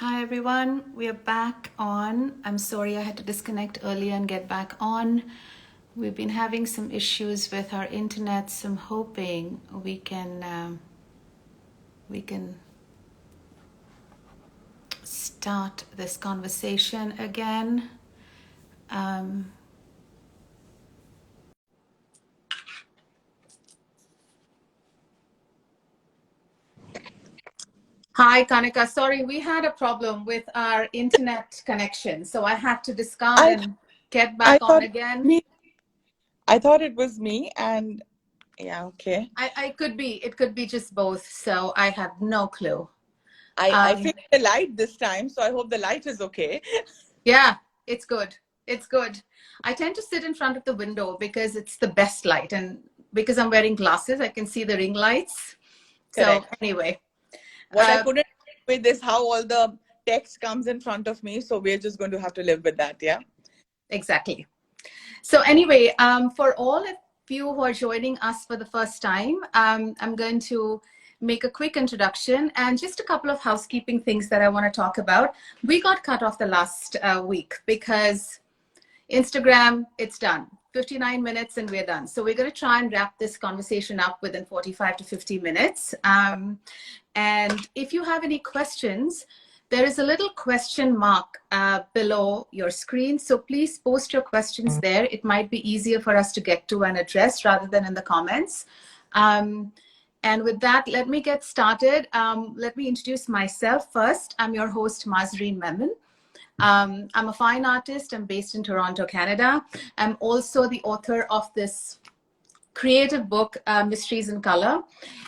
Hi everyone, we are back on. I'm sorry I had to disconnect earlier and get back on. We've been having some issues with our internet, so I'm hoping we can start this conversation again. Hi Kanika, sorry, we had a problem with our internet connection, so I had to discard I and get I back on thought again. me I thought it was me, and yeah, okay. It could be just both, so I have no clue. I Um, fixed the light this time, so I hope the light is okay. Yeah, it's good. It's good. I tend to sit in front of the window because it's the best light. And because I'm wearing glasses, I can see the ring lights. So, Correct. anyway, What I uh, couldn't with is how all the text comes in front of me, so we're just going to have to live with that, yeah? exactly. So, anyway, for all of you who are joining us for the first time, I'm going to make a quick introduction and just a couple of housekeeping things that I want to talk about. We got cut off the last week because Instagram, it's done. 59 minutes and we're done. So we're going to try and wrap this conversation up within 45 to 50 minutes. And if you have any questions, there is a little question mark below your screen. So please post your questions there. It might be easier for us to get to and address rather than in the comments. And with that, let me get started. Let me introduce myself first. I'm your host, Mazreen Memon. I'm a fine artist. I'm based in Toronto, Canada. I'm also the author of this creative book, Mysteries in Color.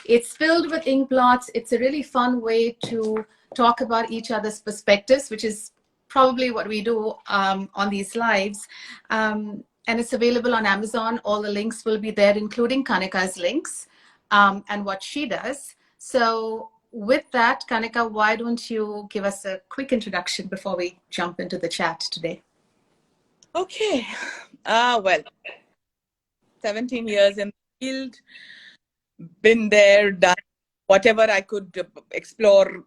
It's filled with ink blots. It's a really fun way to talk about each other's perspectives, which is probably what we do on these lives. And it's available on Amazon. All the links will be there, including Kanika's links and what she does. So with that, Kanika, why don't you give us a quick introduction before we jump into the chat today? Okay. Well, 17 years in the field, been there, done whatever I could explore,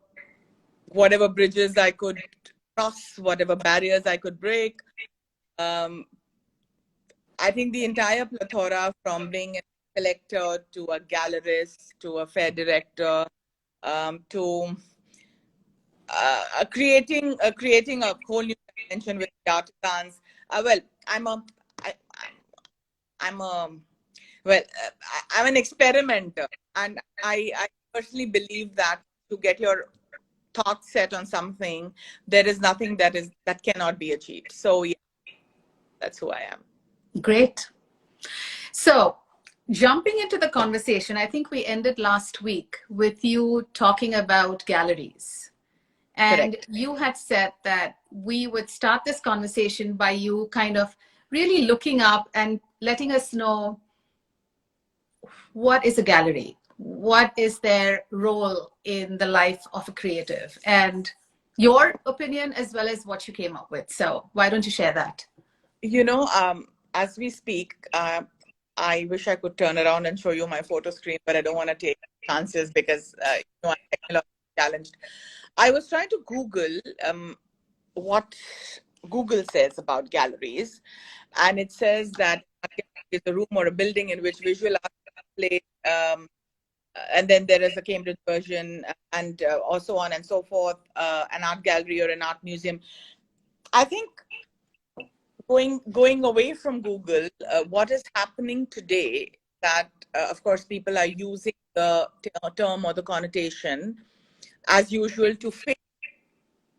whatever bridges I could cross, whatever barriers I could break. Um, I think the entire plethora, from being a collector to a gallerist to a fair director, to creating a whole new dimension with the artisans. Well, I'm a I, I'm a well I'm an experimenter, and I personally believe that to get your thoughts set on something, there is nothing that cannot be achieved. So yeah, that's who I am. Great. So, jumping into the conversation, I think we ended last week with you talking about galleries. And Correct. you had said that we would start this conversation by you kind of really looking up and letting us know what is a gallery? What is their role in the life of a creative? And your opinion as well as what you came up with. So, why don't you share that? You know, as we speak, I wish I could turn around and show you my photo screen, but I don't want to take chances because I'm technologically challenged. I was trying to Google what Google says about galleries, and it says that a gallery is a room or a building in which visual art is displayed, and then there is a Cambridge version, and also on and so forth, an art gallery or an art museum. I think going away from Google, what is happening today that, of course, people are using the term or the connotation as usual to fit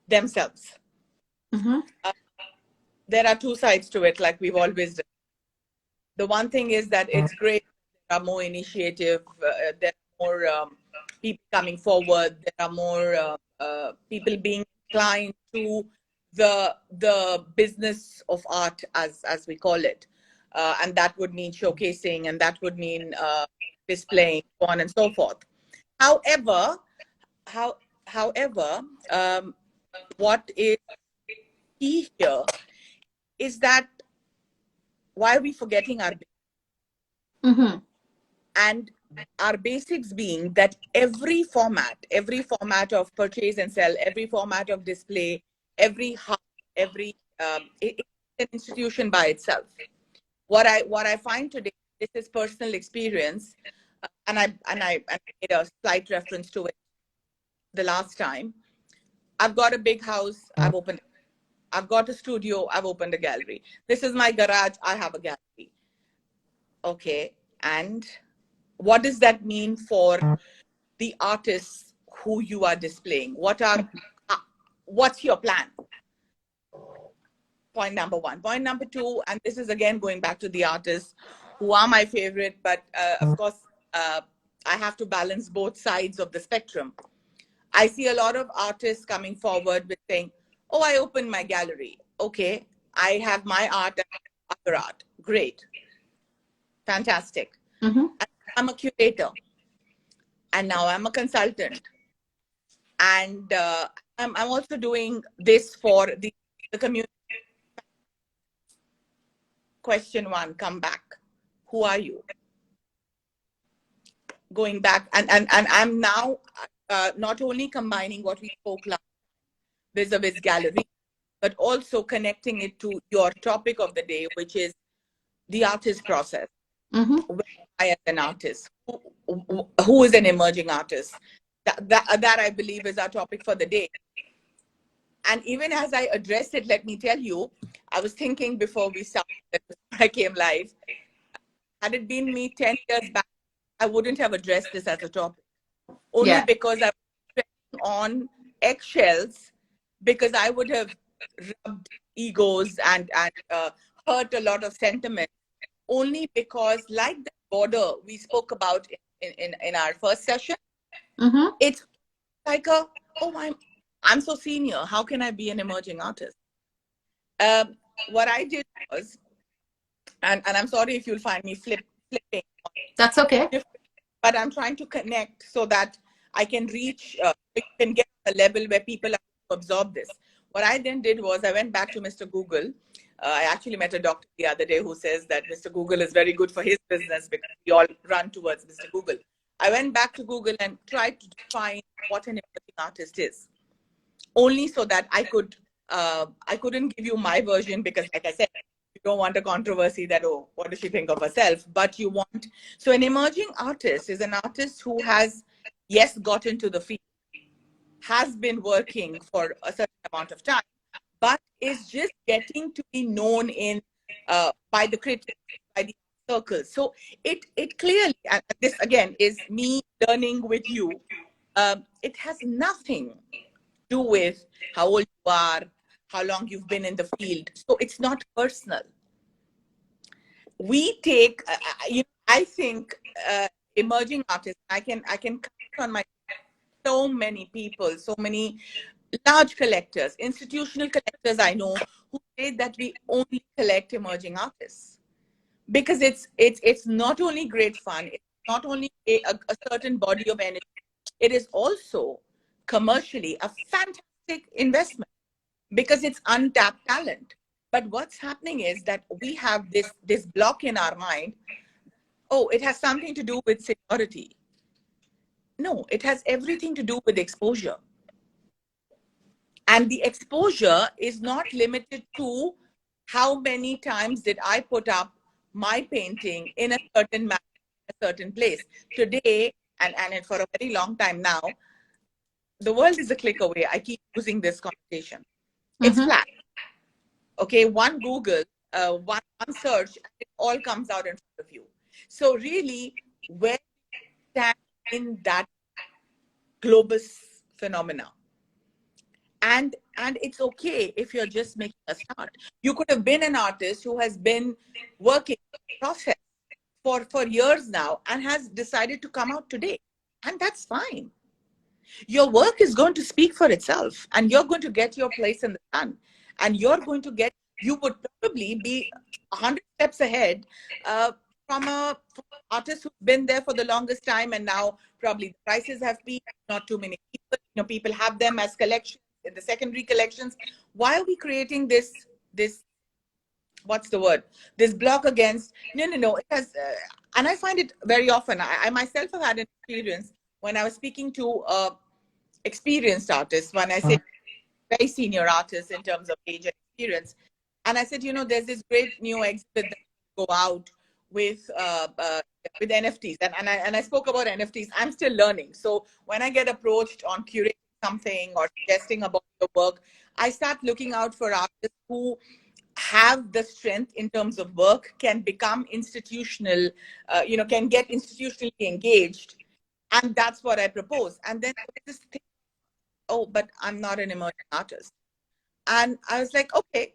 themselves. Mm-hmm. There are two sides to it, like we've always done. The one thing is that it's great. There are more initiative. There are more people coming forward. There are more people being inclined to the business of art, as we call it, and that would mean showcasing, and that would mean displaying, so on and so forth. However, how however, what is key here is that why are we forgetting our Mm-hmm. and our basics being that every format of purchase and sell, every format of display, every hub, every it's an institution by itself. What I find today, this is personal experience, and I made a slight reference to it the last time. I've got a big house, I've opened. I've got a studio, I've opened a gallery. This is my garage, I have a gallery. Okay, and what does that mean for the artists who you are displaying? Uh, what's your plan? Point number one. Point number two, and this is again going back to the artists who are my favorite, but of course, I have to balance both sides of the spectrum. I see a lot of artists coming forward with saying, "Oh, I opened my gallery. Okay, I have my art and other art. Great, fantastic. Mm-hmm. I'm a curator, and now I'm a consultant, and I'm also doing this for the community." Question one, come back. Who are you? Going back, and I'm now not only combining what we spoke last vis-a-vis gallery, but also connecting it to your topic of the day, which is the artist process. Mm-hmm. Where am I as an artist? Who is an emerging artist? That I believe is our topic for the day. And even as I address it, let me tell you, I was thinking before we started, before I came live, had it been me 10 years back, I wouldn't have addressed this as a topic. Only Yeah. because I was treading on eggshells, because I would have rubbed egos and hurt a lot of sentiment. Only because, like the border we spoke about in our first session, Mm-hmm. it's like I'm so senior. How can I be an emerging artist? What I did was, and I'm sorry if you'll find me flipping, That's okay. but I'm trying to connect so that I can reach, we can get a level where people are to absorb this. What I then did was I went back to Mr. Google. I actually met a doctor the other day who says that Mr. Google is very good for his business because we all run towards Mr. Google. I went back to Google and tried to define what an emerging artist is, only so that I couldn't give you my version because, like I said, you don't want a controversy that, oh, what does she think of herself? But you want, so an emerging artist is an artist who has, yes, got into the field, has been working for a certain amount of time, but is just getting to be known in by the critics, by the circles. So it clearly, and this again is me learning with you, it has nothing do with how old you are, how long you've been in the field. So it's not personal. We take, I think emerging artists, I can count on my so many people, so many large collectors, institutional collectors I know who say that we only collect emerging artists because it's not only great fun, it's not only a certain body of energy, it is also commercially a fantastic investment because it's untapped talent. But what's happening is that we have this block in our mind. Oh, it has something to do with seniority. No, it has everything to do with exposure. And the exposure is not limited to how many times did I put up my painting in a certain manner, a certain place. Today, and for a very long time now, the world is a click away. I keep using this connotation. It's Mm-hmm. flat. Okay, one Google, one search, and it all comes out in front of you. So really, where do you stand in that global phenomena? And it's okay if you're just making a start. You could have been an artist who has been working process for years now and has decided to come out today, and that's fine. Your work is going to speak for itself, and you're going to get your place in the sun, and you would probably be 100 steps ahead from an artist who's been there for the longest time, and now probably the prices have peaked, not too many people, people have them as collections in the secondary collections. Why are we creating this what's the word? This block against, no. It has, and I find it very often. I myself have had an experience when I was speaking to experienced artists, when I say very senior artists in terms of age and experience. And I said, there's this great new exhibit that go out with NFTs, and I spoke about NFTs. I'm still learning, so when I get approached on curating something or suggesting about your work, I start looking out for artists who have the strength in terms of work, can become institutional, can get institutionally engaged, and that's what I propose. And then this thing, oh, but I'm not an emerging artist. And I was like, okay,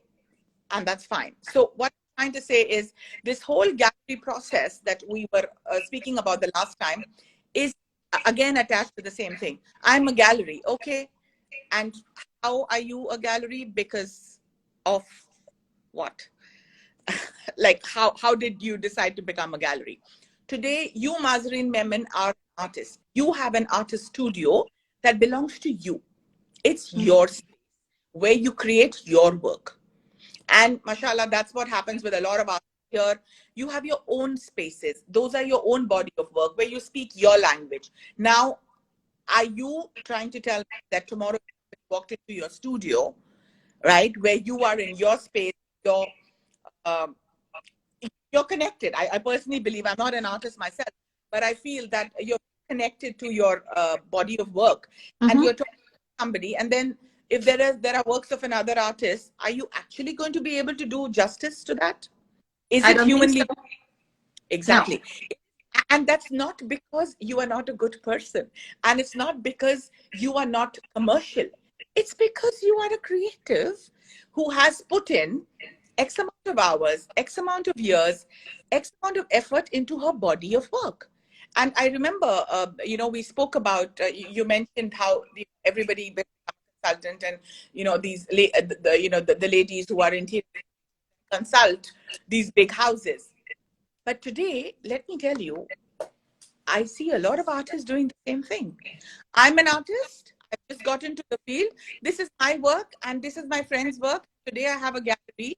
and that's fine. So what I'm trying to say is this whole gallery process that we were speaking about the last time is again attached to the same thing. I'm a gallery, okay, and how are you a gallery? Because of what? Like how did you decide to become a gallery? Today, you, Mazreen Memon, are an artist. You have an artist studio that belongs to you. It's your space where you create your work. And mashallah, that's what happens with a lot of artists here. You have your own spaces. Those are your own body of work where you speak your language. Now, are you trying to tell me that tomorrow you walked into your studio, right, where you are in your space, um, you're connected? I personally believe, I'm not an artist myself, but I feel that you're connected to your body of work, and you're talking to somebody, and then if there are works of another artist, are you actually going to be able to do justice to that? Is I it don't think humanly? so. No. Exactly. And that's not because you are not a good person, and it's not because you are not commercial. It's because you are a creative who has put in X amount of hours, X amount of years, X amount of effort into her body of work. And I remember, we spoke about, you mentioned how everybody became a consultant, and, the ladies who are interior consult these big houses. But today, let me tell you, I see a lot of artists doing the same thing. I'm an artist. I just got into the field. This is my work and this is my friend's work. Today I have a gallery.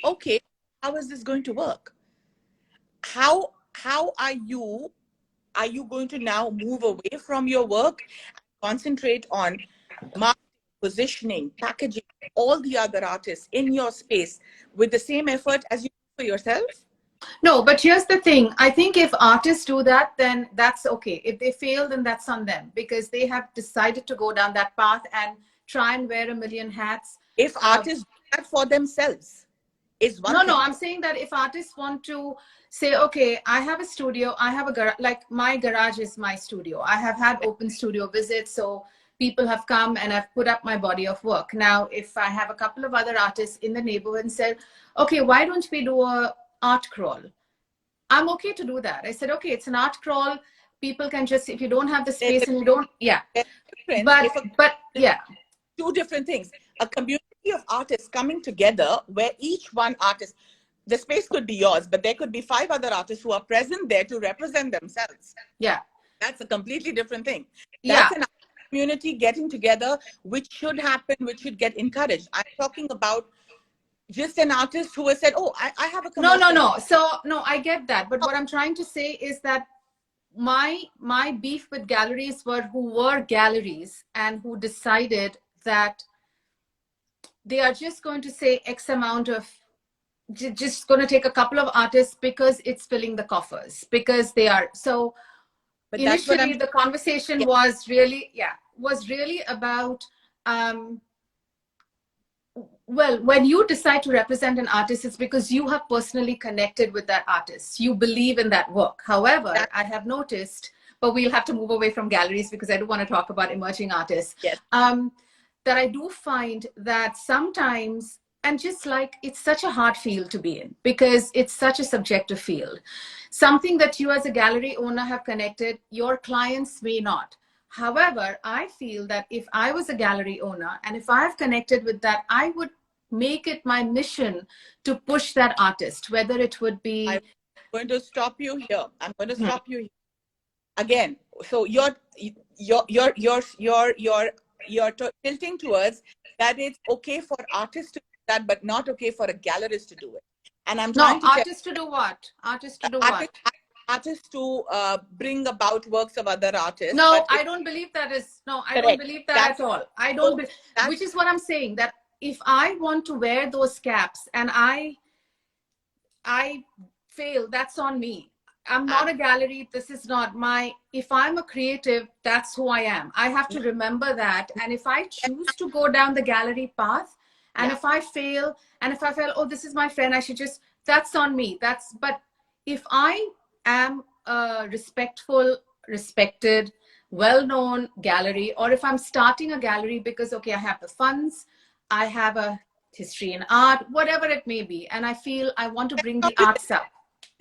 Okay, how is this going to work? How are you going to now move away from your work and concentrate on marketing, positioning, packaging, all the other artists in your space with the same effort as you do for yourself? No, but here's the thing. I think if artists do that, then that's okay. If they fail, then that's on them because they have decided to go down that path and try and wear a million hats. If artists do that for themselves is one No, thing. I'm saying that if artists want to say, okay, I have a studio, I have a garage, like my garage is my studio. I have had open studio visits, so people have come and I've put up my body of work. Now, if I have a couple of other artists in the neighborhood and said, okay, why don't we do a art crawl? I'm okay to do that. I said, okay, it's an art crawl. People can just, if you don't have the space and you don't, yeah. But, If yeah. two different things, a community of artists coming together where each one artist, the space could be yours, but there could be 5 other artists who are present there to represent themselves. Yeah. That's a completely different thing. Yeah. That's an community getting together, which should happen, which should get encouraged. I'm talking about just an artist who has said, oh, I have a commercial. No. So, no, I get that. But what I'm trying to say is that my beef with galleries who were galleries and who decided that they are just going to say X amount of, just going to take a couple of artists because it's filling the coffers, because they are. So But that's what initially I'm, the conversation yeah. was really about, well, when you decide to represent an artist, it's because you have personally connected with that artist. You believe in that work. However, I have noticed, but we'll have to move away from galleries because I do want to talk about emerging artists. Yes. That I do find that sometimes, and just like it's such a hard field to be in because it's such a subjective field. Something that you as a gallery owner have connected, your clients may not. However, I feel that if I was a gallery owner and if I've connected with that, I would make it my mission to push that artist, whether it would be. I'm going to stop you here. I'm going to stop you here. Again. So you're tilting towards that it's okay for artists to do that, but not okay for a gallerist to do it. And I'm No, trying to tell artists to do what? Artists to do what? artists, artists to bring about works of other artists, No, but I it's don't believe that is, no, I don't correct. believe that That's at all. I don't, so that's which is what I'm saying, that if I want to wear those caps and I fail, that's on me. I'm not a gallery. This is not my, if I'm a creative, that's who I am. I have to remember that. And if I choose to go down the gallery path, and yeah. if I fail, and if I feel, oh, this is my friend, I should just, that's on me. But if I am a respectful, respected, well-known gallery, or if I'm starting a gallery because, okay, I have the funds, I have a history in art, whatever it may be, and I feel I want to bring the arts up.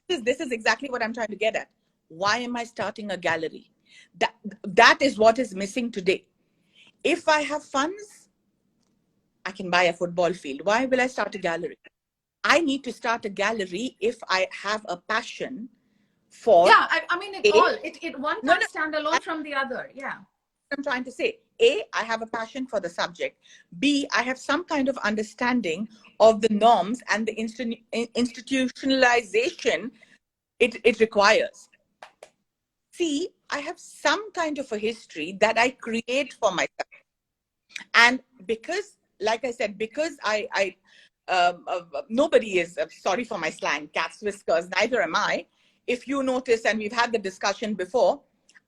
This is exactly what I'm trying to get at. Why am I starting a gallery? That is what is missing today. If I have funds, I can buy a football field. Why will I start a gallery? I need to start a gallery if I have a passion for Yeah, I mean, a it one no can't no stand alone that's from the other. Yeah. what I'm trying to say. A, I have a passion for the subject. B, I have some kind of understanding of the norms and the institutionalization it requires. C, I have some kind of a history that I create for myself. And because, like I said, because nobody is, sorry for my slang, cat's whiskers, neither am I. If you notice, and we've had the discussion before,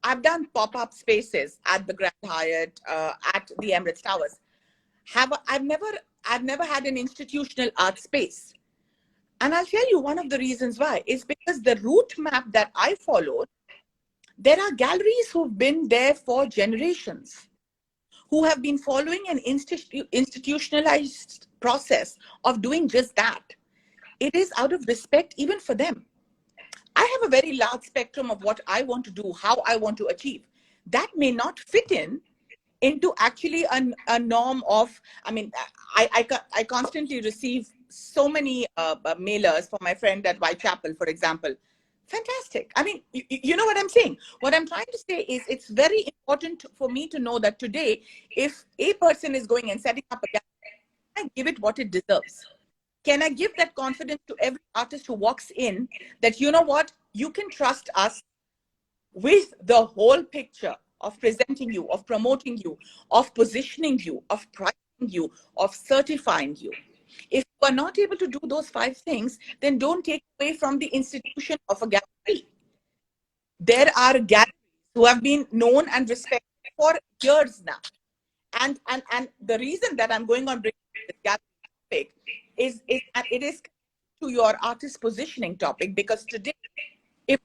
I've done pop-up spaces at the Grand Hyatt, at the Emirates Towers. I've never had an institutional art space. And I'll tell you one of the reasons why is because the route map that I followed, there are galleries who've been there for generations, who have been following an institutionalized process of doing just that. It is out of respect even for them. I have a very large spectrum of what I want to do, how I want to achieve. That may not fit in into actually a norm of, I mean, I constantly receive so many mailers for my friend at Whitechapel, for example. Fantastic. I mean, you know what I'm saying? What I'm trying to say is it's very important for me to know that today, if a person is going and setting up a gallery, I give it what it deserves. Can I give that confidence to every artist who walks in that, you know what, you can trust us with the whole picture of presenting you, of promoting you, of positioning you, of pricing you, of certifying you. If you are not able to do those 5 things, then don't take away from the institution of a gallery. There are galleries who have been known and respected for years now. And the reason that I'm going on bringing this gallery topic is that it is to your artist positioning topic, because today, if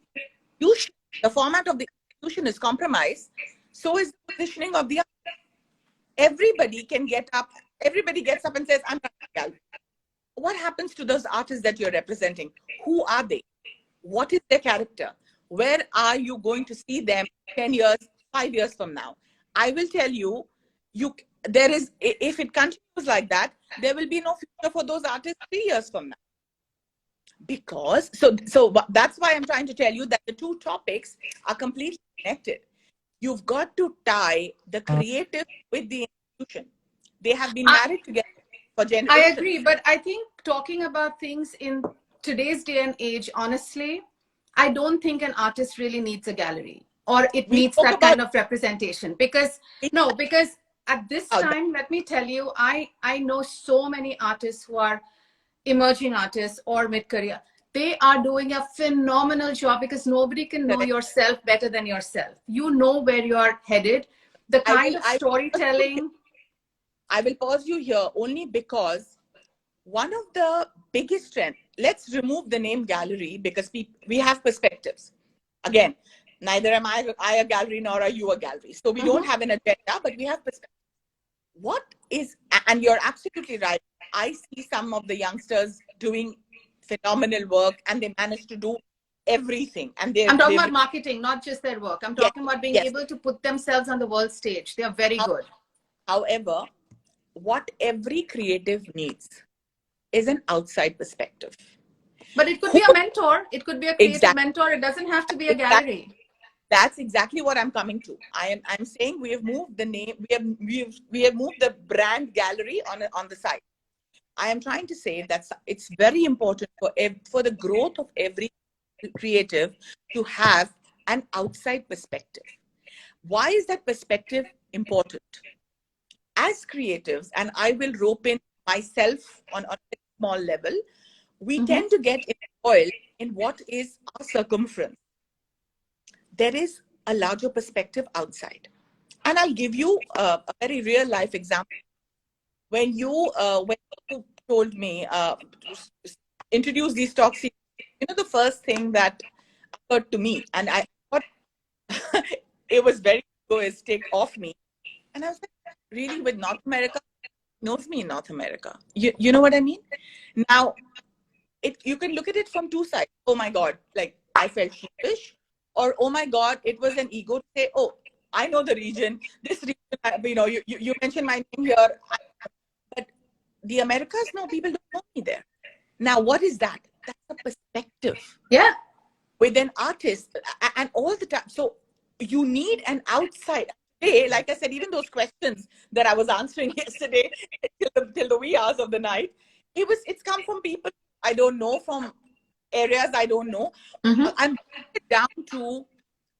the format of the institution is compromised, so is the positioning of the artist. Everybody can get up, everybody gets up and says, I'm not a gallery. What happens to those artists that you're representing? Who are they? What is their character? Where are you going to see them 10 years, 5 years from now? I will tell you, there is, if it continues like that, there will be no future for those artists 3 years from now. Because, so that's why I'm trying to tell you that the two topics are completely connected. You've got to tie the creative with the institution. They have been I, married together for I generations. agree, but I think talking about things in today's day and age, honestly, I don't think an artist really needs a gallery or it We needs spoke that about kind of representation. Because, no, because at this that. time, let me tell you, I know so many artists who are emerging artists or mid-career. They are doing a phenomenal job because nobody can know yourself better than yourself. You know where you're headed. The kind of storytelling. I will pause you here only because one of the biggest strengths, let's remove the name gallery because we have perspectives. Again, neither am I a gallery nor are you a gallery. So we don't have an agenda, but we have perspectives. What is, and you're absolutely right. I see some of the youngsters doing phenomenal work and they manage to do everything. And I'm talking they've, about marketing, not just their work. I'm yes, talking about being yes. able to put themselves on the world stage. They are very good. However, what every creative needs is an outside perspective. But it could Who be a mentor. It could be a creative exactly, mentor. It doesn't have to be a exactly gallery. that's exactly what I'm coming to. I'm saying we have moved the name, we have moved the brand gallery on the side. I am trying to say that it's very important for the growth of every creative to have an outside perspective. Why is that perspective important? As creatives, and I will rope in myself on a small level, we Mm-hmm. tend to get embroiled in what is our circumference. There is a larger perspective outside. And I'll give you a very real life example. When you told me to introduce these talks, the first thing that occurred to me, and I thought it was very egoistic of me, and I was like, really, with North America, knows me in North America. You know what I mean? Now, you can look at it from two sides. Oh my God, like I felt sheepish, or oh my God, it was an ego to say, oh, I know the region. This region, you mentioned my name here, but the Americas, no, people don't know me there. Now, what is that? That's a perspective. Yeah. With an artist, and all the time. So you need an outside. Today, like I said, even those questions that I was answering yesterday till the wee hours of the night, it's come from people I don't know, from areas I don't know. Mm-hmm. I'm down to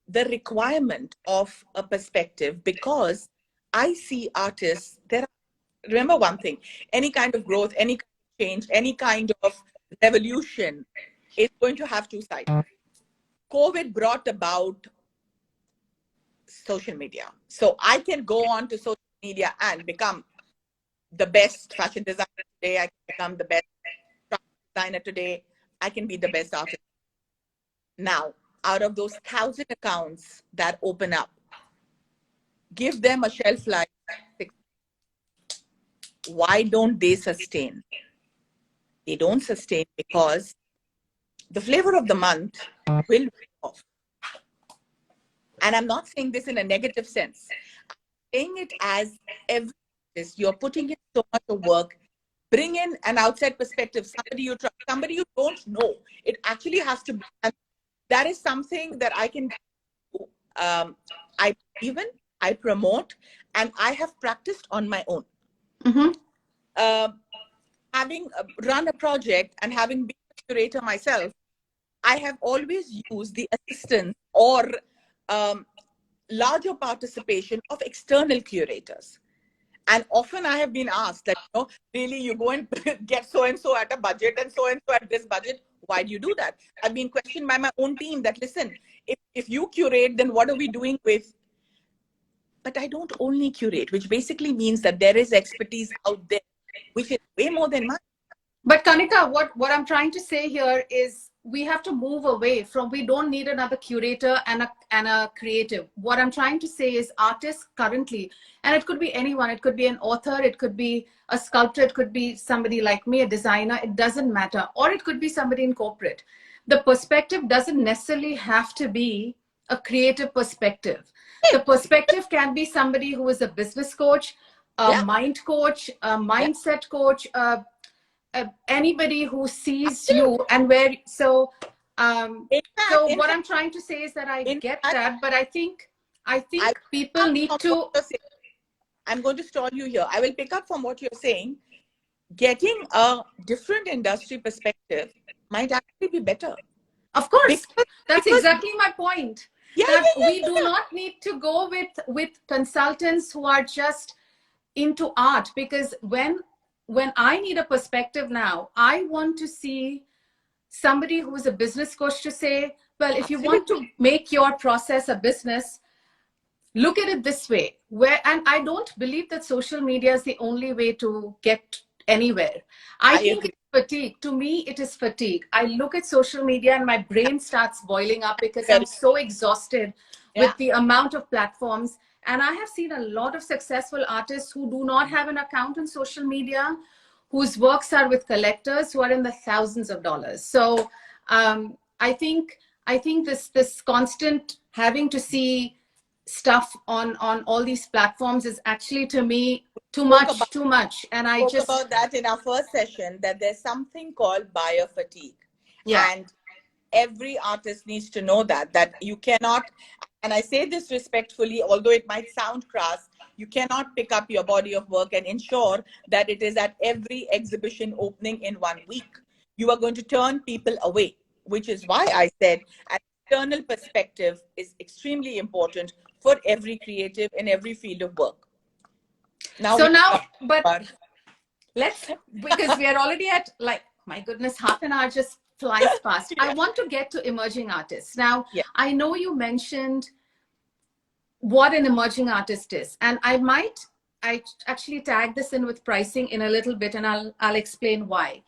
the requirement of a perspective, because I see artists. Remember one thing: any kind of growth, any kind of change, any kind of revolution is going to have two sides. COVID brought about social media. So I can go on to social media and become the best fashion designer today. I can become the best designer today. I can be the best artist. Now, out of those 1,000 accounts that open up, give them a shelf life. Why don't they sustain? They don't sustain because the flavor of the month will wear off. And I'm not saying this in a negative sense. I'm saying it as every artist, you're putting in so much of work. Bring in an outside perspective, somebody you trust, somebody you don't know. It actually has to be. And that is something that I can do. I believe in, I promote, and I have practiced on my own. Mm-hmm. Having run a project and having been a curator myself, I have always used the assistance or larger participation of external curators. And often I have been asked that, really, you go and get so-and-so at a budget and so-and-so at this budget. Why do you do that? I've been questioned by my own team that, listen, if you curate, then what are we doing with? But I don't only curate, which basically means that there is expertise out there, which is way more than mine. But Kanika, what I'm trying to say here is we have to move away from, we don't need another curator and a creative. What I'm trying to say is artists currently, and it could be anyone, it could be an author, it could be a sculptor, it could be somebody like me, a designer, it doesn't matter. Or it could be somebody in corporate. The perspective doesn't necessarily have to be a creative perspective. The perspective can be somebody who is a business coach, a Yeah, mind coach, a yeah, mindset coach, anybody who sees you and where in fact, what I'm trying to say is that I in get fact, that, but I think I people pick up need from what to. you're saying. I'm going to stall you here. I will pick up from what you're saying. Getting a different industry perspective might actually be better. Of course, because that's because exactly my point, yeah, that yeah, we do not need to go with consultants who are just into art, because when I need a perspective now, I want to see somebody who is a business coach to say, well, if you want absolutely. to make your process a business, look at it this way. And I don't believe that social media is the only way to get anywhere. I I think agree. it's fatigue. To me, it is fatigue. I look at social media and my brain starts boiling up because I'm Very, so exhausted yeah, with the amount of platforms. And I have seen a lot of successful artists who do not have an account on social media, whose works are with collectors who are in the thousands of dollars. So I think this constant having to see stuff on all these platforms is actually, to me, too spoke about much, and I spoke just, about that in our first session, that there's something called buyer fatigue, yeah. and every artist needs to know that you cannot. And I say this respectfully, although it might sound crass, You cannot pick up your body of work and ensure that it is at every exhibition opening in 1 week. You are going to turn people away, which is why I said an external perspective is extremely important for every creative in every field of work. Now, So now, but let's, because we are already at, like, my goodness, half an hour just flies past. Yeah. I want to get to emerging artists. Now, Yeah. I know you mentioned what an emerging artist is, and I actually tag this in with pricing in a little bit, and I'll explain why.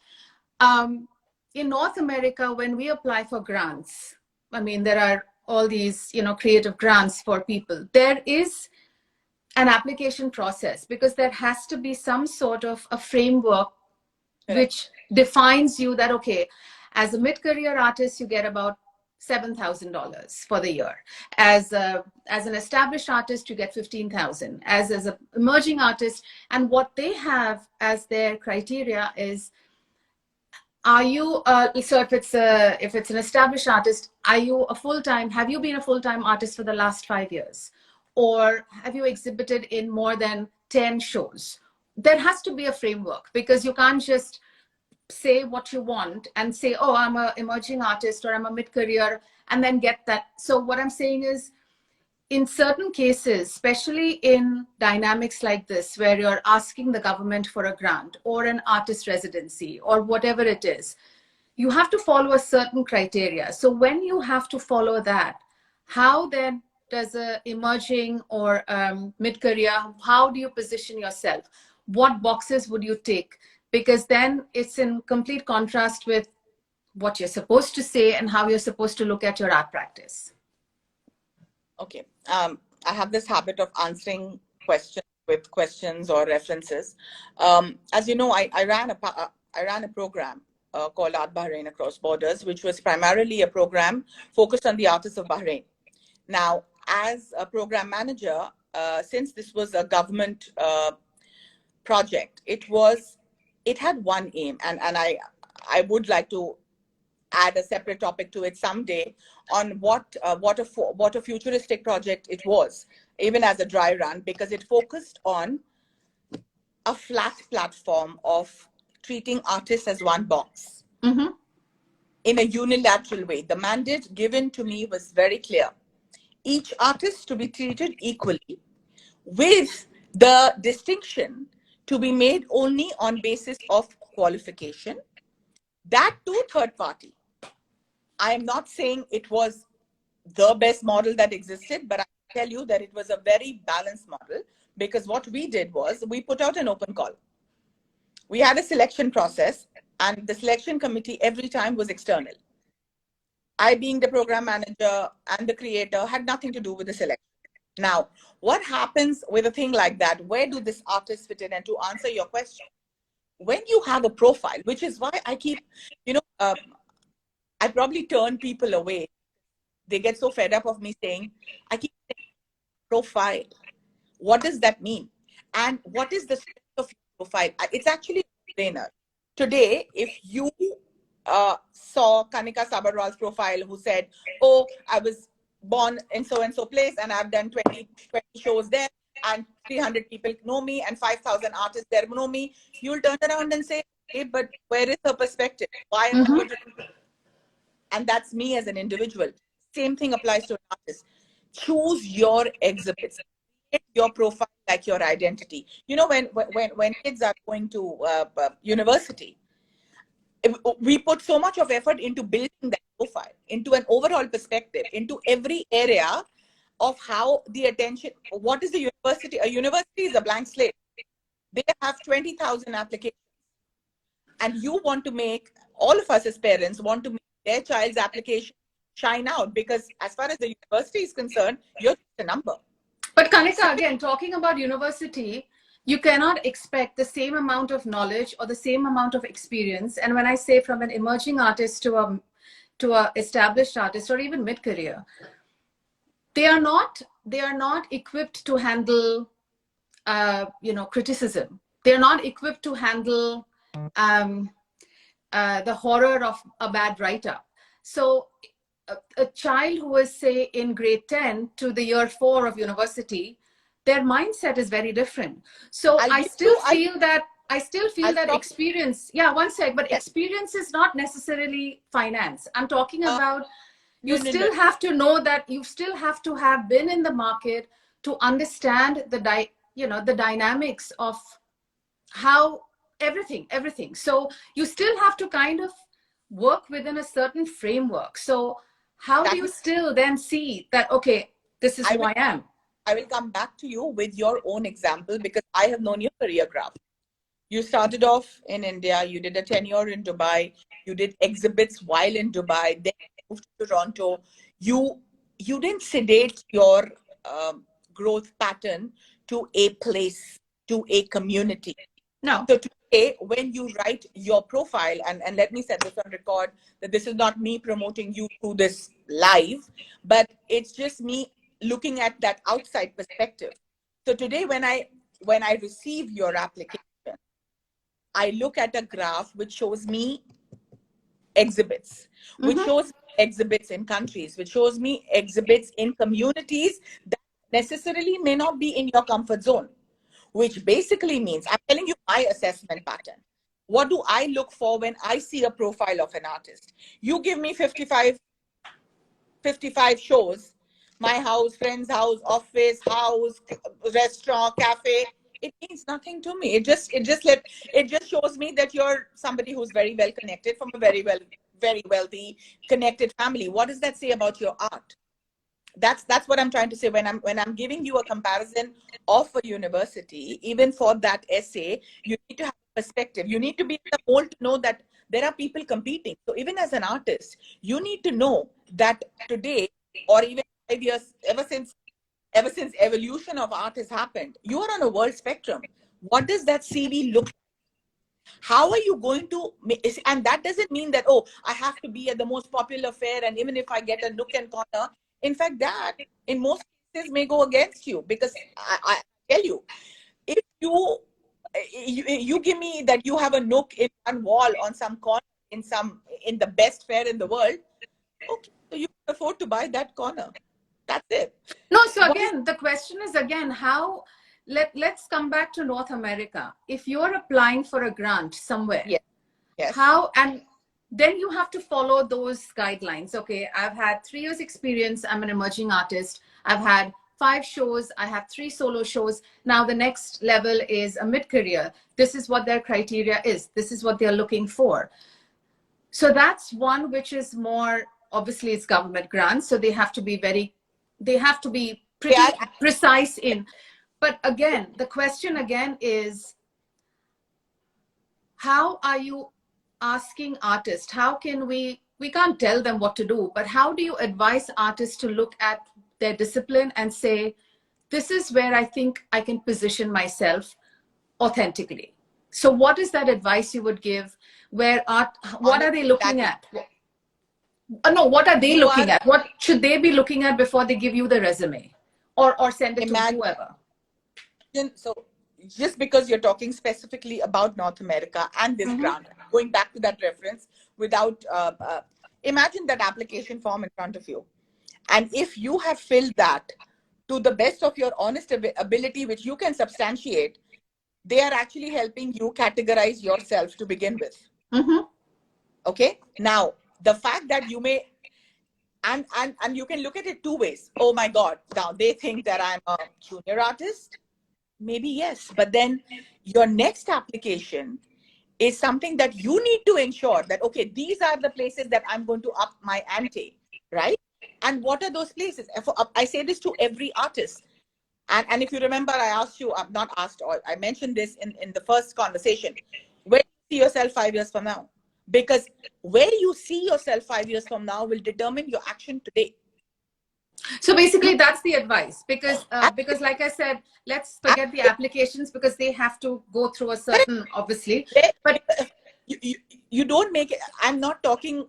In North America, when we apply for grants, I mean, there are all these, creative grants for people. There is an application process because there has to be some sort of a framework which defines you that, okay, as a mid-career artist, you get about $7,000 for the year. As an established artist, you get 15,000. As an emerging artist, and what they have as their criteria is, are you so if it's an established artist, are you a full-time? Have you been a full-time artist for the last 5 years, or have you exhibited in more than 10 shows? There has to be a framework, because you can't just say what you want and say, oh, I'm an emerging artist or I'm a mid-career, and then get that. So what I'm saying is, in certain cases, especially in dynamics like this, where you're asking the government for a grant or an artist residency or whatever it is, you have to follow a certain criteria. So when you have to follow that, how then does a emerging or mid-career, how do you position yourself? What boxes would you tick? Because then it's in complete contrast with what you're supposed to say and how you're supposed to look at your art practice. Okay. I have this habit of answering questions with questions or references. As you know, I ran a program called Art Bahrain Across Borders, which was primarily a program focused on the artists of Bahrain. Now, as a program manager, since this was a government project, it had one aim, and I would like to add a separate topic to it someday on what a futuristic project it was, even as a dry run, because it focused on a flat platform of treating artists as one box in a unilateral way. The mandate given to me was very clear. Each artist to be treated equally, with the distinction to be made only on basis of qualification. That too, third party. I am not saying it was the best model that existed, but I can tell you that it was a very balanced model, because what we did was we put out an open call. We had a selection process, and the selection committee every time was external. I, being the program manager and the creator, had nothing to do with the selection. Now, what happens with a thing like that? Where do these artists fit in? And to answer your question, when you have a profile, which is why I keep, I probably turn people away. They get so fed up of me saying, I keep saying profile. What does that mean? And what is the strength of your profile? It's actually a trainer. Today, if you saw Kanika Sabarwal's profile, who said, oh, I was born in so-and-so place and I've done 20 shows there and 300 people know me and 5,000 artists there know me, you'll turn around and say, hey, but where is her perspective? Why am I going to... And that's me as an individual. Same thing applies to an artist. Choose your exhibits. Create your profile like your identity. You know, when kids are going to university, we put so much of effort into building that profile, into an overall perspective, into every area of how the attention, what is the university? A university is a blank slate. They have 20,000 applications. And you want to make, all of us as parents want to make their child's application shine out, because as far as the university is concerned, you're just a number. But Kanika, again, talking about university, you cannot expect the same amount of knowledge or the same amount of experience. And when I say from an emerging artist to a established artist or even mid-career, they are not equipped to handle criticism. They're not equipped to handle the horror of a bad write-up. So a child who is, say, in grade 10 to the year 4 of university, their mindset is very different. So I'll I give still you, feel that I'll stop. experience, yeah, one sec, but Yes. experience is not necessarily finance. I'm talking about, No, you no, no. still have to know that you still have to have been in the market to understand the dynamics of how everything. So you still have to kind of work within a certain framework. So how do That you is, still then see that, okay, this is I who will, I am? I will come back to you with your own example because I have known your career graph. You started off in India, you did a tenure in Dubai, you did exhibits while in Dubai, then you moved to Toronto. You you didn't sedate your growth pattern to a place, to a community. No. So today, when you write your profile, and let me set this on record that this is not me promoting you through this live, but it's just me looking at that outside perspective. So today, when I receive your application, I look at a graph which shows me exhibits, which Mm-hmm. shows exhibits in countries, which shows me exhibits in communities that necessarily may not be in your comfort zone, which basically means I'm telling you my assessment pattern. What do I look for when I see a profile of an artist? You give me 55 shows, my house, friend's house, office, house, restaurant, cafe. It means nothing to me. It just shows me that you're somebody who's very well connected from a very wealthy, connected family. What does that say about your art? That's what I'm trying to say when I'm giving you a comparison of a university. Even for that essay, you need to have perspective. You need to be in the mold to know that there are people competing. So even as an artist, you need to know that today, or even 5 years, ever since evolution of art has happened, you are on a world spectrum. What does that CV look? How are you going to, and that doesn't mean that, oh, I have to be at the most popular fair, and even if I get a nook and corner, in fact, that in most cases may go against you, because I tell you, if you give me that you have a nook in one wall on some corner in the best fair in the world, okay, so you can afford to buy that corner. That's it. No, so What is again, the question is again, how, let's come back to North America. If you're applying for a grant somewhere, Yes, yes. how, and then you have to follow those guidelines. Okay, I've had 3 years experience, I'm an emerging artist, I've had 5 shows, I have 3 solo shows. Now the next level is a mid-career. This is what their criteria is, this is what they're looking for. So that's one which is more, obviously it's government grants, so they have to be Yeah, pretty precise in. But again, the question again is, how are you asking artists? How can we can't tell them what to do, but how do you advise artists to look at their discipline and say, this is where I think I can position myself authentically? So what is that advice you would give? Where art, what are they honestly, that looking is, at? No, what are they you looking are, at? What should they be looking at before they give you the resume, or send it to imagine. whoever? So just because you're talking specifically about North America and this Mm-hmm. grant, going back to that reference, without imagine that application form in front of you, and if you have filled that to the best of your honest ability, which you can substantiate, they are actually helping you categorize yourself to begin with. Mm-hmm. Okay, now the fact that you may, and you can look at it two ways. Oh my god, now they think that I'm a junior artist. Maybe yes, but then your next application is something that you need to ensure that, okay, these are the places that I'm going to up my ante, right? And what are those places? I say this to every artist. And if you remember, I asked you, I'm not asked, or I mentioned this in the first conversation. Where do you see yourself 5 years from now? Because where you see yourself 5 years from now will determine your action today. So You, basically, that's the advice, because like I said, let's forget the applications because they have to go through a certain, obviously. But you don't make it. I'm not talking.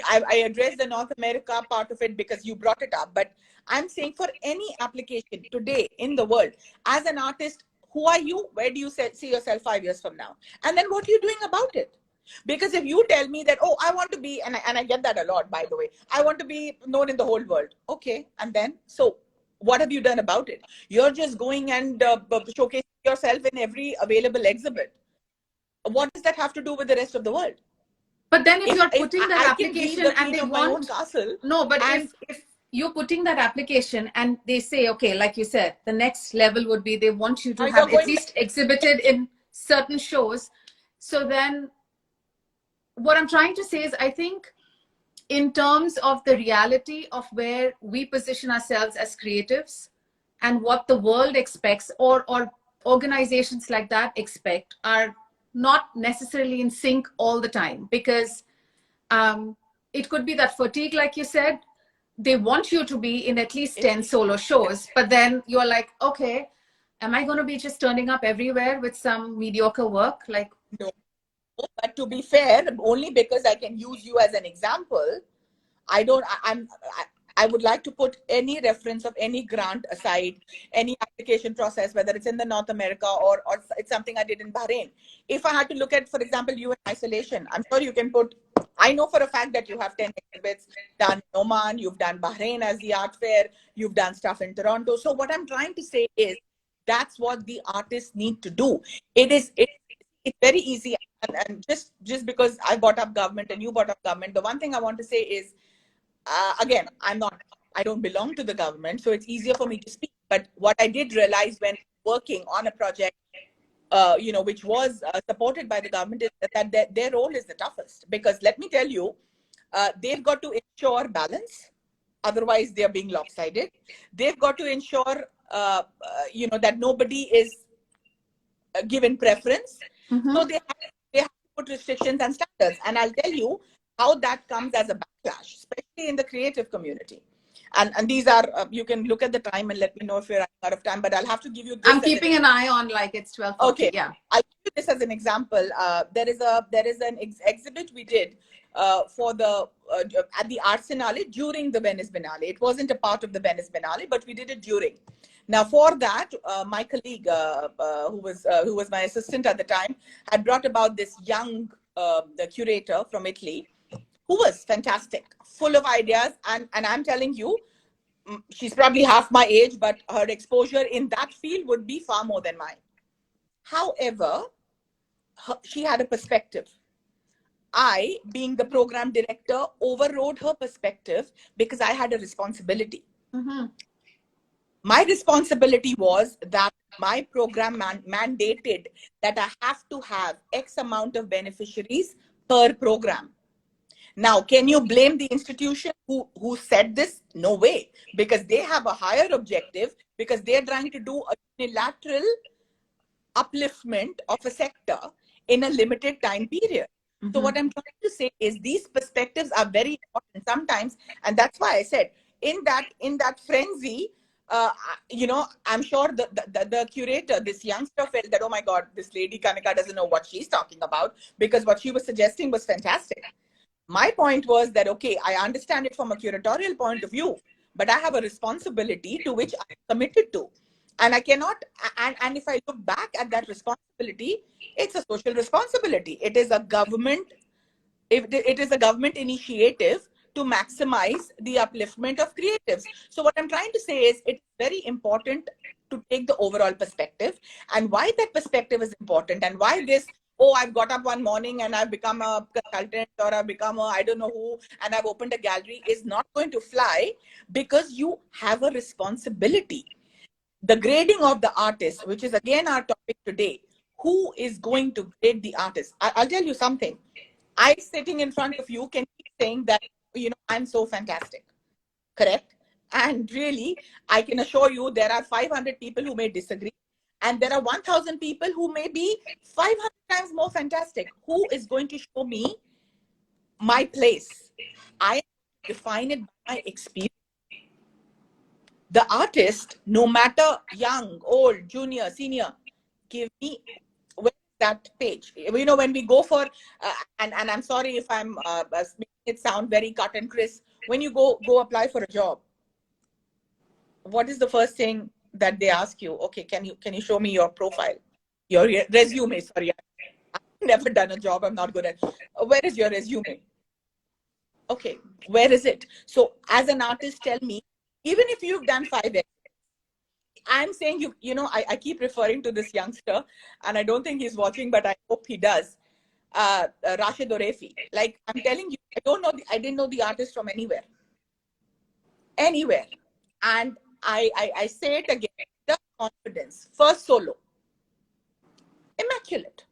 I addressed the North America part of it because you brought it up, but I'm saying for any application today in the world, as an artist, who are you? Where do you see yourself 5 years from now? And then what are you doing about it? Because if you tell me that, oh, I want to be, and I get that a lot, by the way, I want to be known in the whole world. Okay, and then so what have you done about it? You're just going and showcasing yourself in every available exhibit. What does that have to do with the rest of the world? But then if If you're putting that I can be application the and queen they of my own want, castle, no, but and if you're putting that application and they say, okay, like you said, the next level would be they want you to you're have at going least exhibited in certain shows. So then what I'm trying to say is, I think in terms of the reality of where we position ourselves as creatives and what the world expects, or organizations like that expect, are not necessarily in sync all the time, because it could be that fatigue, like you said, they want you to be in at least 10 solo shows, but then you're like, okay, am I going to be just turning up everywhere with some mediocre work? Like, no. But to be fair, only because I can use you as an example, I don't. I would like to put any reference of any grant aside, any application process, whether it's in the North America or it's something I did in Bahrain. If I had to look at, for example, you in isolation, I'm sure you can put. I know for a fact that you have 10 exhibits done in Oman, you've done Bahrain as the art fair, you've done stuff in Toronto. So what I'm trying to say is that's what the artists need to do. It's very easy, and just because I brought up government and you brought up government, the one thing I want to say is, again, I don't belong to the government, so it's easier for me to speak. But what I did realize when working on a project, which was supported by the government, is that their role is the toughest. Because let me tell you, they've got to ensure balance, otherwise they are being lopsided. They've got to ensure, that nobody is given preference. mm-hmm. So they have to put restrictions and standards. And I'll tell you how that comes as a backlash, especially in the creative community. And these are, you can look at the time and let me know if you're running out of time, but I'll have to give you this I'm as an keeping an eye on, like, it's 12:40. Okay, Yeah. I'll give you this as an example. There is an exhibit we did for the at the Arsenale during the Venice Biennale. It wasn't a part of the Venice Biennale, but we did it during. Now, for that, my colleague, who was my assistant at the time, had brought about this young the curator from Italy, who was fantastic, full of ideas, and I'm telling you, she's probably half my age, but her exposure in that field would be far more than mine. However, she had a perspective. I, being the program director, overrode her perspective because I had a responsibility. Mm-hmm. My responsibility was that my program mandated that I have to have X amount of beneficiaries per program. Now, can you blame the institution who said this? No way, because they have a higher objective, because they're trying to do a unilateral upliftment of a sector in a limited time period. Mm-hmm. So what I'm trying to say is these perspectives are very important sometimes, and that's why I said in that frenzy, I'm sure the curator, this youngster, felt that, oh my God, this lady Kanika doesn't know what she's talking about, because what she was suggesting was fantastic. My point was that, okay, I understand it from a curatorial point of view, but I have a responsibility to which I'm committed to. And I cannot, and if I look back at that responsibility, it's a social responsibility. It is a government, it is a government initiative to maximize the upliftment of creatives. So what I'm trying to say is it's very important to take the overall perspective, and why that perspective is important, and why this, oh, I've got up one morning and I've become a consultant, or I've become a I don't know who, and I've opened a gallery, is not going to fly, because you have a responsibility. The grading of the artist, which is again our topic today, who is going to grade the artist? I'll tell you something. I, sitting in front of you, can keep saying that, I'm so fantastic. Correct? And really, I can assure you there are 500 people who may disagree. And there are 1,000 people who may be 500 times more fantastic. Who is going to show me my place? I define it by my experience. The artist, no matter young, old, junior, senior, give me that page. When we go for, and I'm sorry if I'm making it sound very cut and crisp. When you go apply for a job, what is the first thing that they ask you? Okay, can you show me your profile, your resume? Sorry, I've never done a job. I'm not good at. Where is your resume? Okay, where is it? So as an artist, tell me, even if you've done 5x, I'm saying, I keep referring to this youngster, and I don't think he's watching, but I hope he does. Rashid Orefi. Like, I'm telling you, I didn't know the artist from anywhere. And I say it again, the confidence, first solo, immaculate.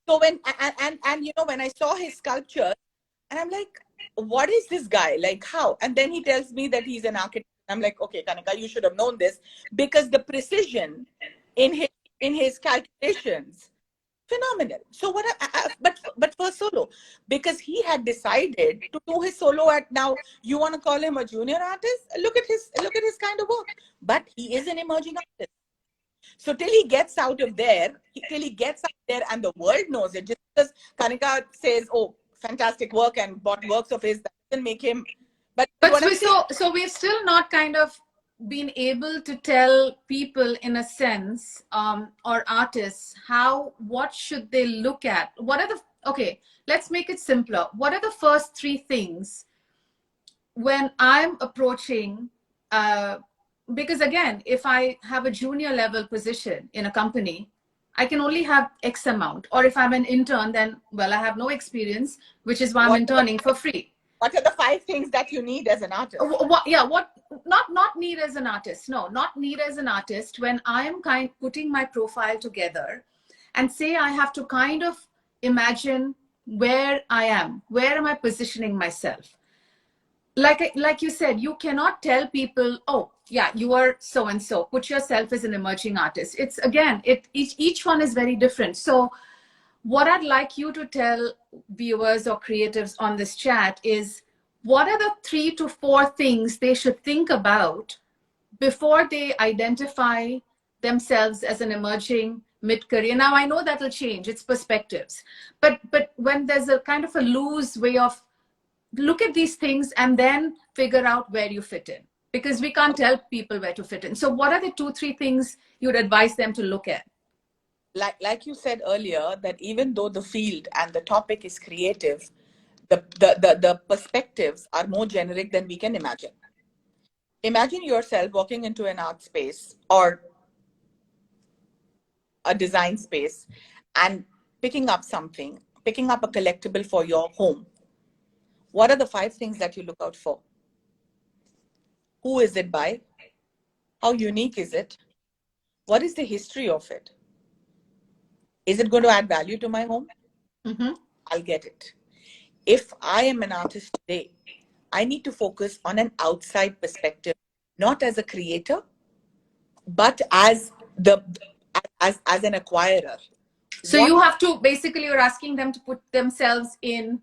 So when I saw his sculpture, and I'm like, what is this guy? Like, how? And then he tells me that he's an architect. I'm like, okay, Kanika, you should have known this, because the precision in his calculations, phenomenal. So but for solo, because he had decided to do his solo at, now you want to call him a junior artist? Look at his kind of work. But he is an emerging artist. So till he gets out of there, and the world knows it, just because Kanika says, oh, fantastic work, and bought works of his, that doesn't make him. But what I'm saying, so we've still not kind of been able to tell people, in a sense, or artists, what should they look at? Okay, let's make it simpler. What are the first three things when I'm approaching, because again, if I have a junior level position in a company, I can only have X amount. Or if I'm an intern, then, well, I have no experience, which is why I'm interning for free. What are the 5 things that you need as an artist? Not need as an artist. No, not need as an artist. When I am putting my profile together, and say I have to kind of imagine where I am, where am I positioning myself? Like you said, you cannot tell people, oh yeah, you are so and so, put yourself as an emerging artist. It's, again, each one is very different. So what I'd like you to tell viewers or creatives on this chat is, what are the 3 to 4 things they should think about before they identify themselves as an emerging mid-career? Now, I know that'll change, it's perspectives, but when there's a kind of a loose way of, look at these things and then figure out where you fit in, because we can't tell people where to fit in. So what are the 2, 3 things you'd advise them to look at? Like you said earlier, that even though the field and the topic is creative, the perspectives are more generic than we can imagine. Imagine yourself walking into an art space or a design space and picking up a collectible for your home. What are the 5 things that you look out for? Who is it by? How unique is it? What is the history of it? Is it going to add value to my home? Mm-hmm. I'll get it. If I am an artist today, I need to focus on an outside perspective, not as a creator, but as an acquirer. So you have to, basically, you're asking them to put themselves in.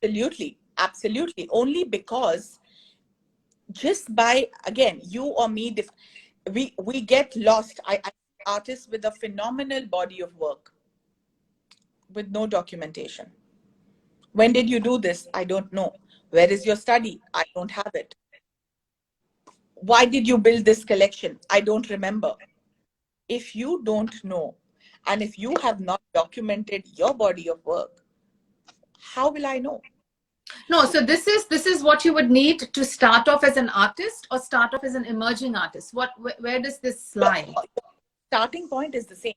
Absolutely. Only because just by, again, you or me, we get lost. I artists with a phenomenal body of work with no documentation. When did you do this? I don't know. Where is your study? I don't have it. Why did you build this collection? I don't remember. If you don't know, and if you have not documented your body of work, how will I know? No, so this is what you would need to start off as an artist, or start off as an emerging artist. Where does this lie? Starting point is the same.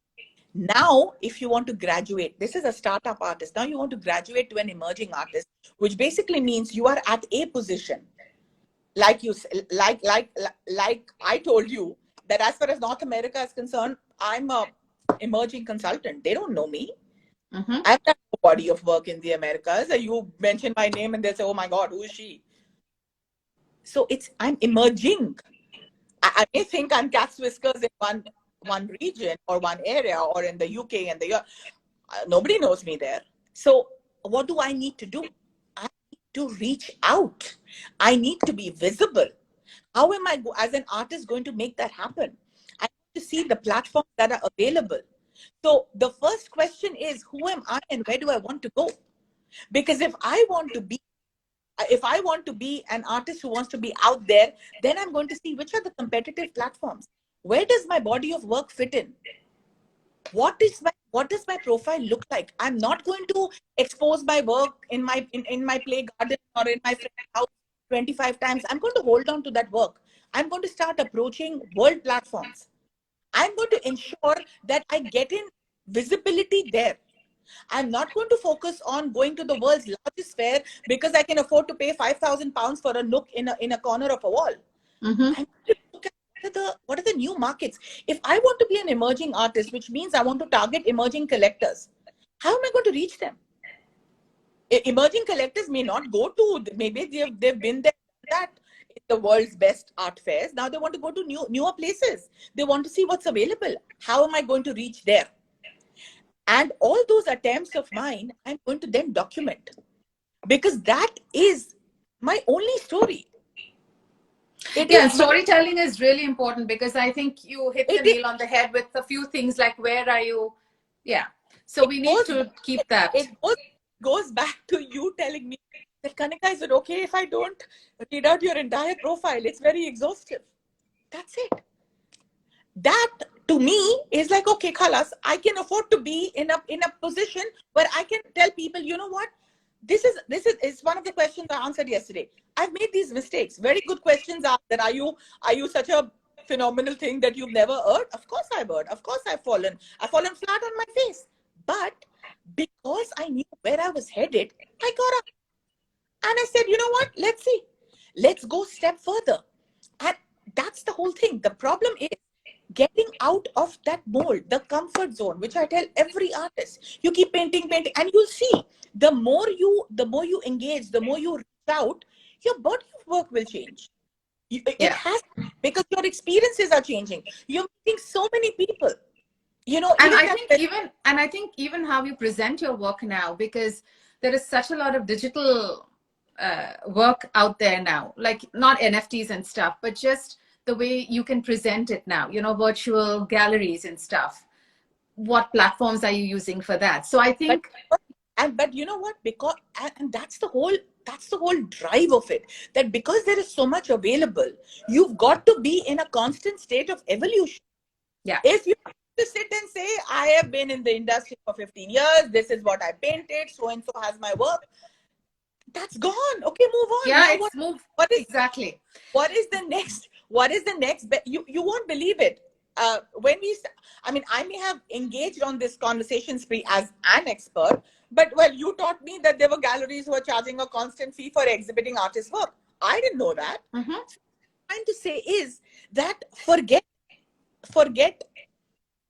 Now, if you want to graduate, this is a startup artist. Now you want to graduate to an emerging artist, which basically means you are at a position. Like I told you, that as far as North America is concerned, I'm a emerging consultant. They don't know me. Mm-hmm. I've done a body of work in the Americas. You mention my name and they say, oh my God, who is she? So I'm emerging. I may think I'm cat's whiskers in one region or one area, or in the UK and nobody knows me there. So what do I need to do? I need to reach out. I need to be visible. How am I, as an artist, going to make that happen? I need to see the platforms that are available. So the first question is, who am I and where do I want to go? Because if I want to be an artist who wants to be out there, then I'm going to see which are the competitive platforms. Where does my body of work fit in? What does my profile look like? I'm not going to expose my work in my play garden or in my friend's house 25 times. I'm going to hold on to that work. I'm going to start approaching world platforms. I'm going to ensure that I get in visibility there. I'm not going to focus on going to the world's largest fair because I can afford to pay £5,000 for a nook in a corner of a wall. Mm-hmm. I'm going to look at what are the new markets. If I want to be an emerging artist, which means I want to target emerging collectors, how am I going to reach them? Emerging collectors may not go to, maybe they've been there, that in the world's best art fairs. Now they want to go to newer places. They want to see what's available. How am I going to reach there? And all those attempts of mine, I'm going to then document, because that is my only story. It Yeah, and is my, storytelling is really important, because I think you hit the it is, nail on the head with a few things like where are you? Yeah. So it we need goes to keep that. it goes back to you telling me that, Kanika, is it okay if I don't read out your entire profile? It's very exhaustive. That's it. That to me is like, okay, khalas, I can afford to be in a position where I can tell people, you know what, this is it's one of the questions I answered yesterday. I've made these mistakes. Very good questions are that, are you such a phenomenal thing that you've never heard? Of course I've heard. Of course I've fallen flat on my face. But because I knew where I was headed, I got up and I said, you know what, let's see, let's go step further. And that's the whole thing. The problem is getting out of that mold, the comfort zone, which I tell every artist. You keep painting, and you'll see the more you engage, the more you reach out, your body of work will change. It Yeah. has, because your experiences are changing. You're meeting so many people. And Even I that. think even how you present your work now, because there is such a lot of digital work out there now, like not NFTs and stuff, but just the way you can present it now, virtual galleries and stuff. What platforms are you using for that? So I But think, but you know what? Because, and that's the whole drive of it. That because there is so much available, you've got to be in a constant state of evolution. yeah, If you have to sit and say, I have been in the industry for 15 years, this is what I painted, so and so has my work, that's gone. Okay, move on. yeah, Now it's move. what is Exactly. what is the next you won't believe it. When we I mean, I may have engaged on this conversation spree as an expert, but well, you taught me that there were galleries who are charging a constant fee for exhibiting artist work. I didn't know that. Mm-hmm. So what I'm trying to say is that forget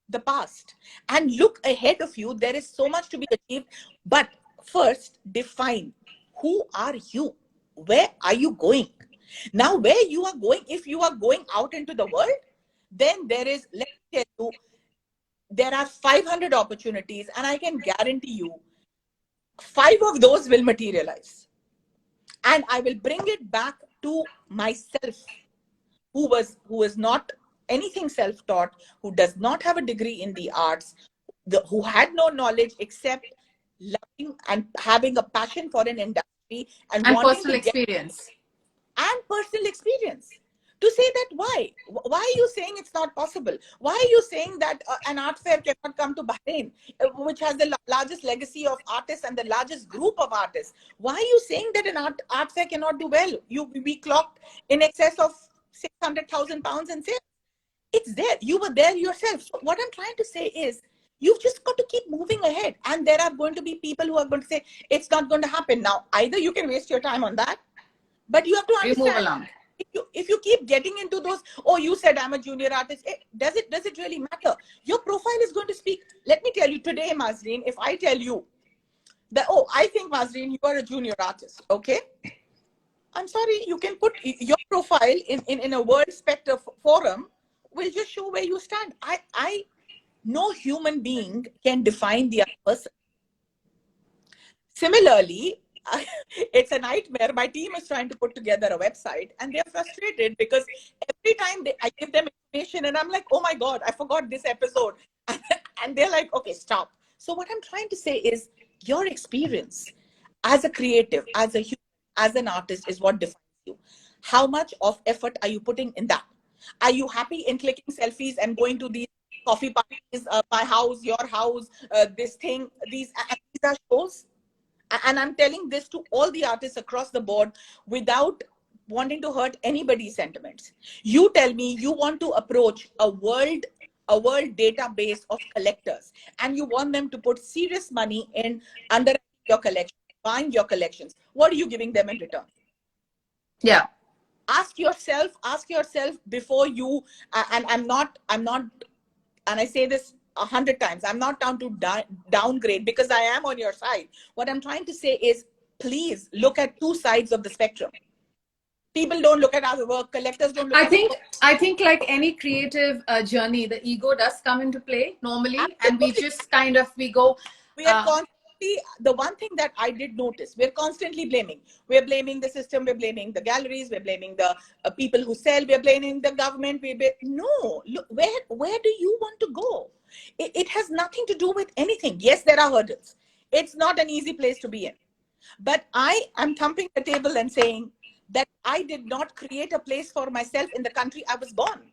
the past and look ahead of you. There is so much to be achieved, but first define, who are you, where are you going? Now where you are going, if you are going out into the world, then there is, let me tell you, there are 500 opportunities, and I can guarantee you 5 of those will materialize, and I will bring it back to myself, who is not anything self-taught, who does not have a degree in the arts, who had no knowledge except loving and having a passion for an industry and And wanting personal to get, experience. and personal experience, to say that, why are you saying it's not possible? Why are you saying that an art fair cannot come to Bahrain, which has the largest legacy of artists and the largest group of artists? Why are you saying that an art fair cannot do well? We clocked in excess of 600,000 pounds in sales. It's there. You were there yourself. So what I'm trying to say is, you've just got to keep moving ahead, and there are going to be people who are going to say it's not going to happen. Now either you can waste your time on that, but you have to We move understand, along. if you keep getting into those, oh, you said I'm a junior artist, does it really matter? Your profile is going to speak. Let me tell you today, Mazreen, if I tell you that, oh, I think, Mazreen, you are a junior artist, okay, I'm sorry, you can put your profile in a world spectre forum, will just show where you stand. No human being can define the other person. Similarly, it's a nightmare. My team is trying to put together a website, and they're frustrated because every time I give them information and I'm like, oh my God, I forgot this episode. And they're like, okay, stop. So what I'm trying to say is, your experience as a creative, as a human, as an artist is what defines you. How much of effort are you putting in that? Are you happy in clicking selfies and going to these coffee parties, my house, your house, this thing, these are shows? And I'm telling this to all the artists across the board, without wanting to hurt anybody's sentiments. You tell me you want to approach a world database of collectors, and you want them to put serious money in under your collection, buying your collections. What are you giving them in return? Yeah. Ask yourself before you. And I'm not, and I say this 100 times, I'm not down to downgrade, because I am on your side. What I'm trying to say is, please look at two sides of the spectrum. People don't look at our work, collectors don't look I at our think work. I think like any creative journey, the ego does come into play normally, and we Absolutely. just kind of we go. We are constantly, the one thing that I did notice, we're constantly blaming. We're blaming the system, we're blaming the galleries, we're blaming the people who sell, we're blaming the government. No, look, where do you want to go? It has nothing to do with anything. Yes, there are hurdles. It's not an easy place to be in. But I am thumping the table and saying that I did not create a place for myself in the country I was born.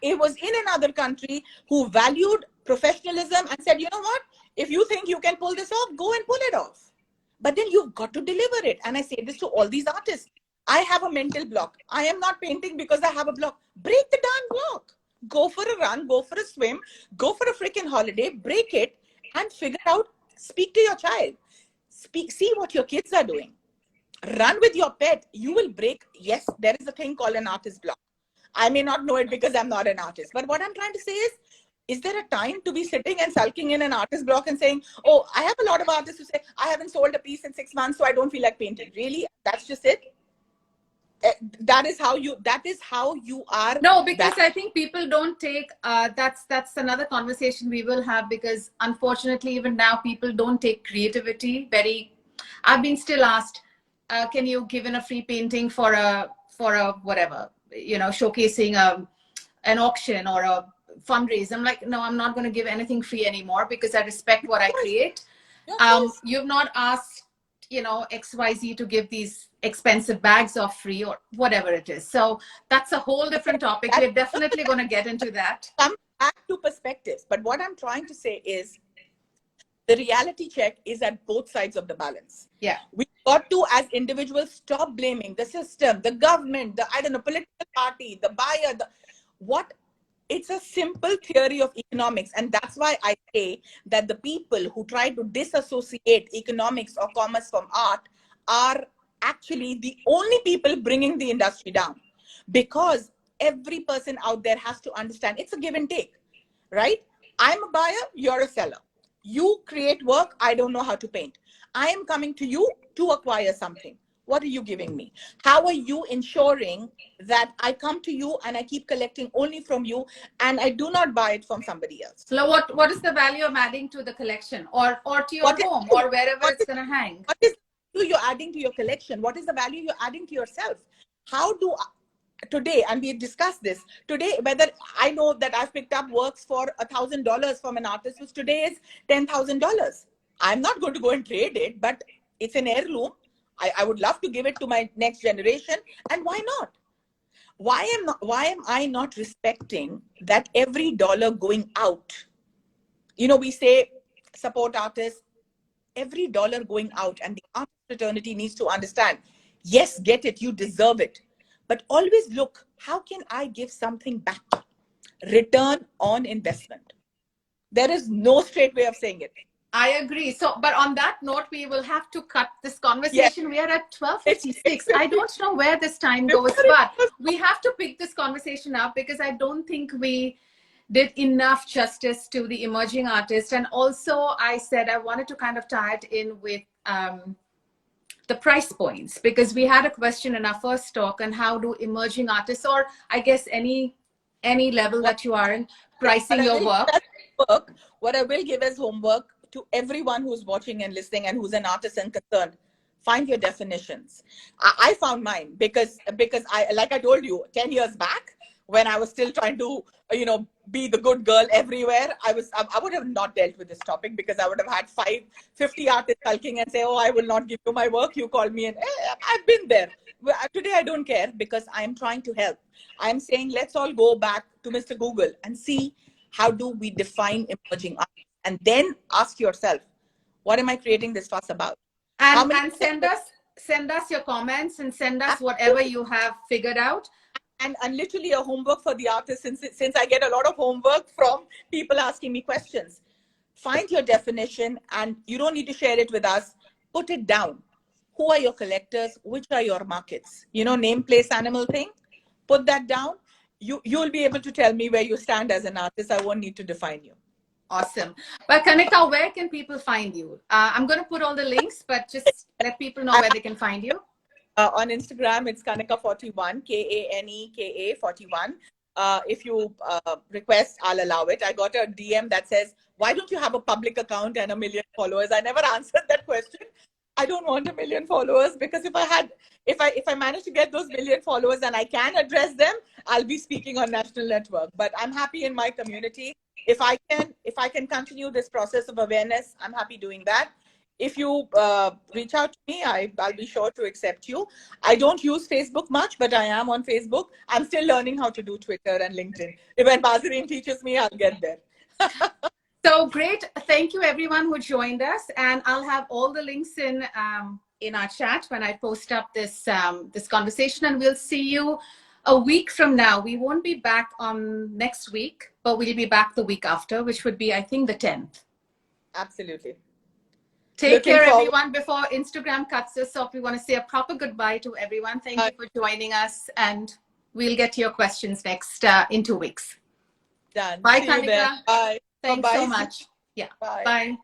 It was in another country who valued professionalism and said, you know what? If you think you can pull this off, go and pull it off. But then you've got to deliver it. And I say this to all these artists. I have a mental block. I am not painting because I have a block. Break the darn block. Go for a run, go for a swim, go for a freaking holiday, break it, and figure out, speak to your child. See what your kids are doing. Run with your pet. You will break. Yes, there is a thing called an artist block. I may not know it because I'm not an artist. But what I'm trying to say is there a time to be sitting and sulking in an artist block and saying, oh, I have a lot of artists who say, I haven't sold a piece in 6 months, so I don't feel like painting. Really? That's just it? That is how you are No, because back. I think people don't take. That's another conversation we will have, because unfortunately, even now, people don't take creativity very. I've been still asked, can you give in a free painting for a whatever, showcasing an auction or a fundraise? I'm like, no, I'm not going to give anything free anymore, because I respect what I create. Of course. You've not asked, XYZ to give these expensive bags of free or whatever it is. So that's a whole different topic. That We're definitely going to get into that. comes back to perspectives. But what I'm trying to say is, the reality check is at both sides of the balance. Yeah. We got to, as individuals, stop blaming the system, the government, the, I don't know, political party, the buyer, what. It's a simple theory of economics. And that's why I say that the people who try to disassociate economics or commerce from art are actually the only people bringing the industry down. Because every person out there has to understand it's a give and take, right? I'm a buyer, you're a seller. You create work, I don't know how to paint. I am coming to you to acquire something. What are you giving me? How are you ensuring that I come to you and I keep collecting only from you and I do not buy it from somebody else? So what is the value of adding to the collection, or to your What is, home, or wherever what it's is, going to hang? what is the value you're adding to your collection? What is the value you're adding to yourself? How do today, and we've discussed this today, whether I know that I've picked up works for $1,000 from an artist, which today is $10,000. I'm not going to go and trade it, but it's an heirloom. I would love to give it to my next generation. And why not? Why am I not respecting that every dollar going out? We say support artists, every dollar going out, and the artist fraternity needs to understand, yes, get it, you deserve it. But always look, how can I give something back? Return on investment. There is no straight way of saying it. I agree. So, but on that note, we will have to cut this Yes, conversation. We are at it's 12:56. I 6:50. don't know where this time Before goes, it but was, we have to pick this conversation up, because I don't think we did enough justice to the emerging artist. And also, I said I wanted to kind of tie it in with the price points, because we had a question in our first talk on how do emerging artists, or I guess any level what, that you are in, what pricing I your will give work. as homework, what I will give as homework to everyone who's watching and listening and who's an artist and concerned, find your definitions. I found mine because I, like I told you, 10 years back, when I was still trying to be the good girl everywhere, I would have not dealt with this topic, because I would have had 50 artists sulking and say, oh, I will not give you my work, you call me, and I've been there. Today I don't care, because I am trying to help. I'm saying, let's all go back to Mr. Google and see, how do we define emerging artists, and then ask yourself, what am I creating this fuss about? How and many and send us send us your comments and send us whatever you have figured out. And literally a homework for the artist, since I get a lot of homework from people asking me questions. Find your definition, and you don't need to share it with us. Put it down. Who are your collectors? Which are your markets? Name, place, animal thing. Put that down. You'll be able to tell me where you stand as an artist. I won't need to define you. Awesome. But Kanika, where can people find you? I'm going to put all the links, but just let people know where they can find you. On Instagram, it's Kanika41, Kaneka 41. If you request, I'll allow it. I got a DM that says, why don't you have a public account and 1 million followers? I never answered that question. I don't want 1 million followers, because if I manage to get those 1 million followers and I can address them, I'll be speaking on national network. But I'm happy in my community. If I can continue this process of awareness, I'm happy doing that. If you reach out to me, I'll be sure to accept you. I don't use Facebook much, but I am on Facebook. I'm still learning how to do Twitter and LinkedIn. When Bazarine teaches me, I'll get there. So great. Thank you everyone who joined us. And I'll have all the links in our chat when I post up this conversation, and we'll see you a week from now. We won't be back on next week, but we'll be back the week after, which would be, I think, the 10th. Absolutely. Take care, everyone, before Instagram cuts us off. We want to say a proper goodbye to everyone. Thank you for joining us, and we'll get to your questions next in 2 weeks. Done. Bye, See you Kanika. then. Bye. Thanks Bye-bye. so much. Yeah. Bye. Bye.